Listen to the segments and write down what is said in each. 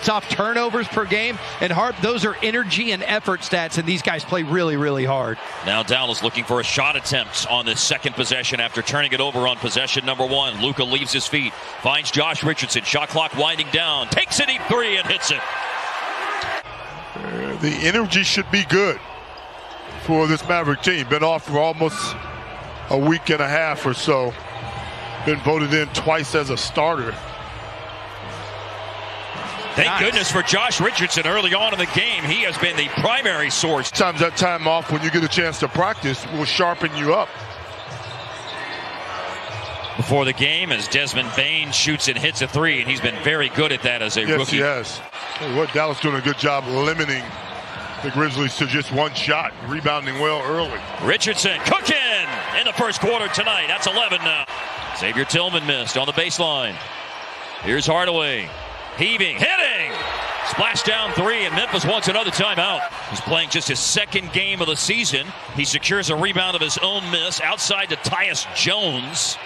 shots off turnovers per game. And those are energy and effort stats, and these guys play really, really hard. Now Dallas looking for a shot attempt on this second possession after turning it over on possession number 1. Luka leaves his feet, finds Josh Richardson. Shot clock winding down. Takes a deep three and hits it. The energy should be good for this Maverick team. Been off for almost a week and a half or so. Been voted in twice as a starter. Thank goodness for Josh Richardson early on in the game. He has been the primary source. Sometimes that time off when you get a chance to practice will sharpen you up. Before the game, as Desmond Bane shoots and hits a three, and he's been very good at that as a rookie. Yes, he has. What Dallas doing a good job limiting the Grizzlies to just one shot, rebounding well early. Richardson cooking in the first quarter tonight. That's 11 now. Xavier Tillman missed on the baseline. Here's Hardaway. Heaving, hitting, splashdown three, and Memphis wants another timeout. He's playing just his second game of the season. He secures a rebound of his own miss outside to Tyus Jones.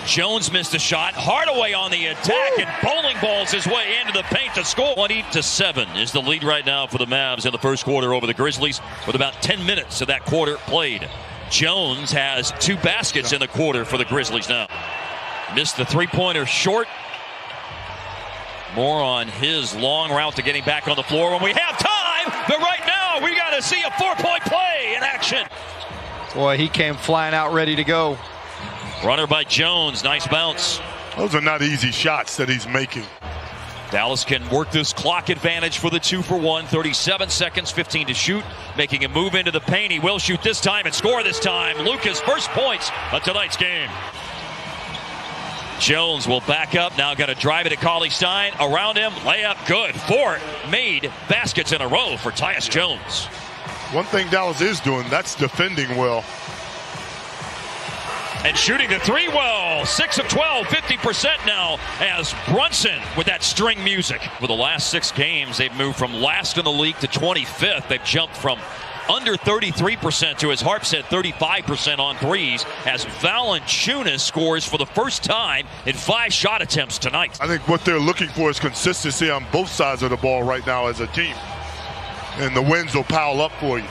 Jones missed a shot. Hardaway on the attack and bowling balls his way into the paint to score. 20-7 is the lead right now for the Mavs in the first quarter over the Grizzlies with about 10 minutes of that quarter played. Jones has 2 baskets in the quarter for the Grizzlies now. Missed the three-pointer short. More on his long route to getting back on the floor when we have time. But right now, we got to see a 4-point play in action. Boy, he came flying out ready to go. Runner by Jones. Nice bounce. Those are not easy shots that he's making. Dallas can work this clock advantage for the 2-for-1. 37 seconds, 15 to shoot. Making a move into the paint. He will shoot this time and score this time. Luka's first points of tonight's game. Jones will back up. Now got to drive it at Cauley Stein. Around him, layup good. 4 made baskets in a row for Tyus Jones. One thing Dallas is doing, that's defending well. And shooting the three well. 6 of 12, 50% now as Brunson with that string music. For the last 6 games, they've moved from last in the league to 25th. They've jumped from under 33% to, as Harp said, 35% on threes as Valanciunas scores for the first time in 5 shot attempts tonight. I think what they're looking for is consistency on both sides of the ball right now as a team. And the wins will pile up for you.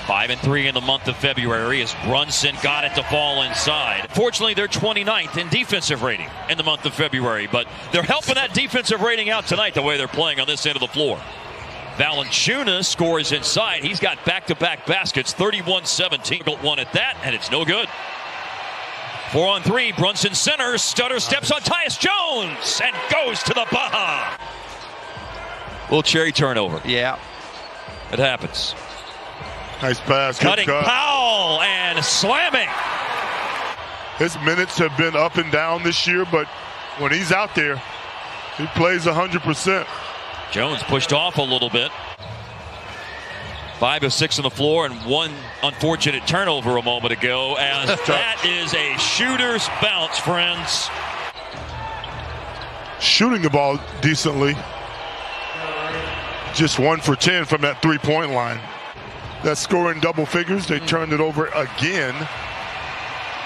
5 and 3 in the month of February as Brunson got it to fall inside. Fortunately, they're 29th in defensive rating in the month of February, but they're helping that defensive rating out tonight the way they're playing on this end of the floor. Valanciunas scores inside. He's got back-to-back baskets, 31-17. One at that, and it's no good. 4 on 3, Brunson centers, stutter steps on Tyus Jones, and goes to the Baja. Little cherry turnover. Yeah. It happens. Nice pass. Cutting good cut. Powell and slamming. His minutes have been up and down this year, but when he's out there, he plays 100%. Jones pushed off a little bit. 5 of 6 on the floor and 1 unfortunate turnover a moment ago as that is a shooter's bounce, friends. Shooting the ball decently. Just 1 for 10 from that three-point line. That scoring double figures. They turned it over again.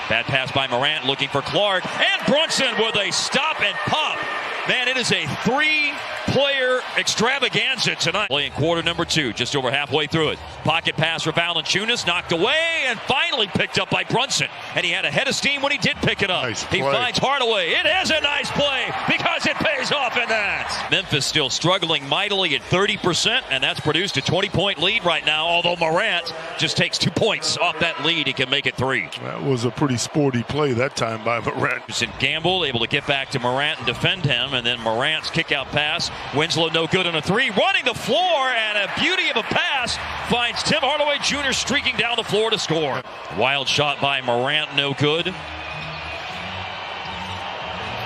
Bad pass by Morant looking for Clark. And Brunson with a stop and pop. Man, it is a 3-player extravaganza tonight. Playing quarter number 2, just over halfway through it. Pocket pass for Valanciunas, knocked away and finally picked up by Brunson. And he had a head of steam when he did pick it up. Nice he play. finds Hardaway. It is a nice play because it pays off in that. Memphis still struggling mightily at 30%, and that's produced a 20-point lead right now, although Morant just takes 2 points off that lead. He can make it 3. That was a pretty sporty play that time by Morant. Gamble able to get back to Morant and defend him. And then Morant's kick-out pass. Winslow no good on a 3. Running the floor, and a beauty of a pass finds Tim Hardaway Jr. streaking down the floor to score. Wild shot by Morant, no good.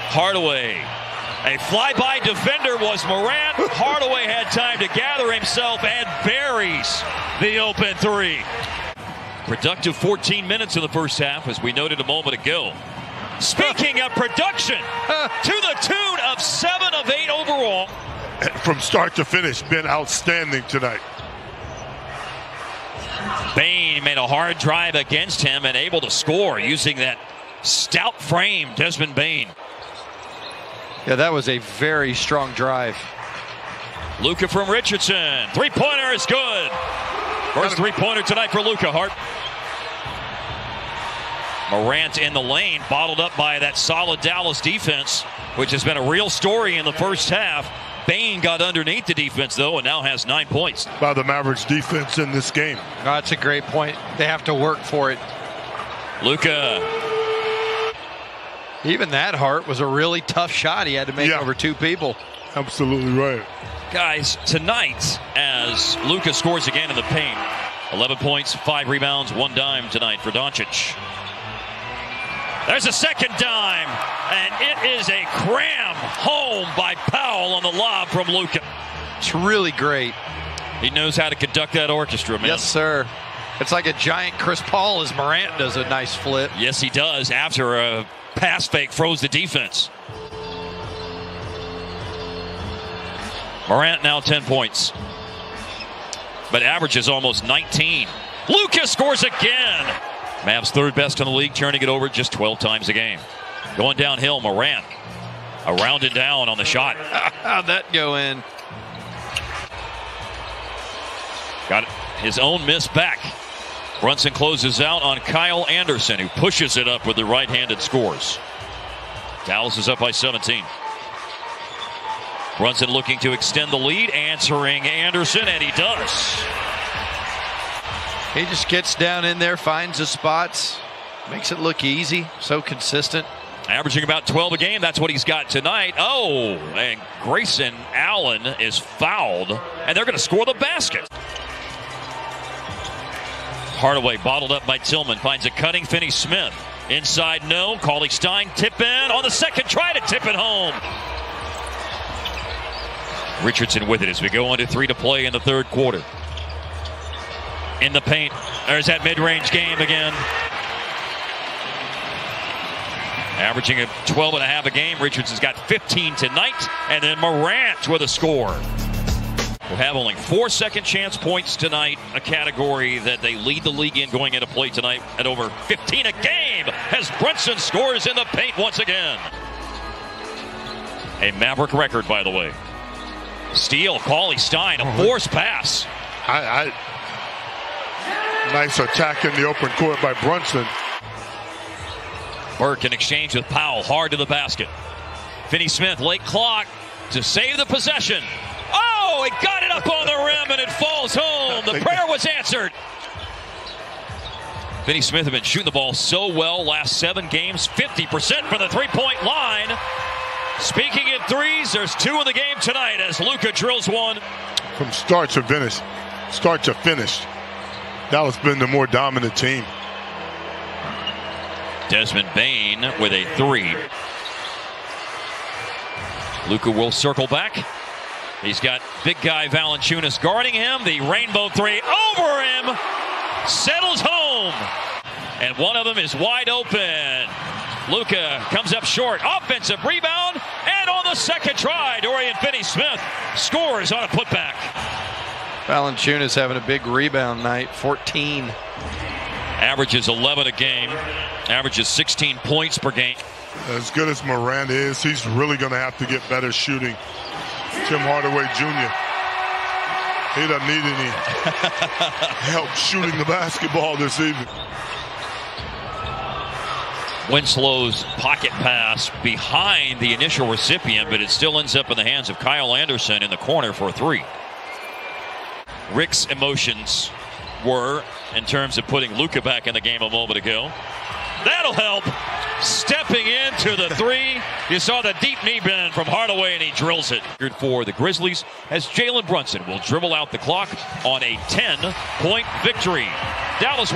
Hardaway. A flyby defender was Morant. Hardaway had time to gather himself and buries the open 3. Productive 14 minutes in the first half, as we noted a moment ago. Speaking of production, to the tune of 7 of 8 overall. From start to finish, been outstanding tonight. Bane made a hard drive against him and able to score using that stout frame, Desmond Bane. Yeah, that was a very strong drive. Luka from Richardson. Three-pointer is good. First three-pointer tonight for Luka. Hart. Morant in the lane, bottled up by that solid Dallas defense, which has been a real story in the first half. Bane got underneath the defense, though, and now has 9 points. By the Mavericks defense in this game. Oh, that's a great point. They have to work for it. Luka. Even that, Hart, was a really tough shot he had to make over two people. Absolutely right. Guys, tonight, as Luka scores again in the paint, 11 points, 5 rebounds, 1 dime tonight for Doncic. There's a second dime, and it is a cram home by Powell on the lob from Luka. It's really great. He knows how to conduct that orchestra, man. Yes, sir. It's like a giant Chris Paul as Morant does a nice flip. Yes, he does, after a pass fake froze the defense. Morant now 10 points, but averages almost 19. Luka scores again. Mavs third best in the league, turning it over just 12 times a game. Going downhill, Morant. Around and down on the shot. How'd that go in? Got his own miss back. Brunson closes out on Kyle Anderson, who pushes it up with the right-handed scores. Dallas is up by 17. Brunson looking to extend the lead, answering Anderson, and he does. He just gets down in there, finds the spots, makes it look easy, so consistent. Averaging about 12 a game. That's what he's got tonight. Oh, and Grayson Allen is fouled, and they're going to score the basket. Hardaway bottled up by Tillman. Finds a cutting Finney-Smith. Inside, no. Cauley-Stein tip in on the second try to tip it home. Richardson with it as we go on to 3 to play in the third quarter. In the paint. There's that mid-range game again. Averaging a 12.5 a game. Richardson's got 15 tonight. And then Morant with a score. Will have only 4 second chance points tonight, a category that they lead the league in going into play tonight at over 15 a game as Brunson scores in the paint once again. A Maverick record, by the way. Steal, Cauley-Stein, a forced pass. Nice attack in the open court by Brunson. Burke in exchange with Powell, hard to the basket. Finney-Smith, late clock to save the possession. Oh, he got it up on the rim and it falls home. The prayer was answered. Finney-Smith had been shooting the ball so well last 7 games, 50% from the three-point line. Speaking in threes, there's 2 in the game tonight as Luka drills one. From start to finish. Dallas been the more dominant team. Desmond Bane with a 3. Luka will circle back. He's got big guy Valanciunas guarding him. The rainbow 3 over him. Settles home. And one of them is wide open. Luka comes up short. Offensive rebound. And on the second try, Dorian Finney-Smith scores on a putback. Valanciunas having a big rebound night, 14. Averages 11 a game. Averages 16 points per game. As good as Morant is, he's really going to have to get better shooting. Tim Hardaway Jr. He doesn't need any help shooting the basketball this evening. Winslow's pocket pass behind the initial recipient, but it still ends up in the hands of Kyle Anderson in the corner for a 3. Rick's emotions were in terms of putting Luka back in the game a moment ago. That'll help. Stepping into the 3. You saw the deep knee bend from Hardaway, and he drills it. For the Grizzlies, as Jalen Brunson will dribble out the clock on a 10-point victory. Dallas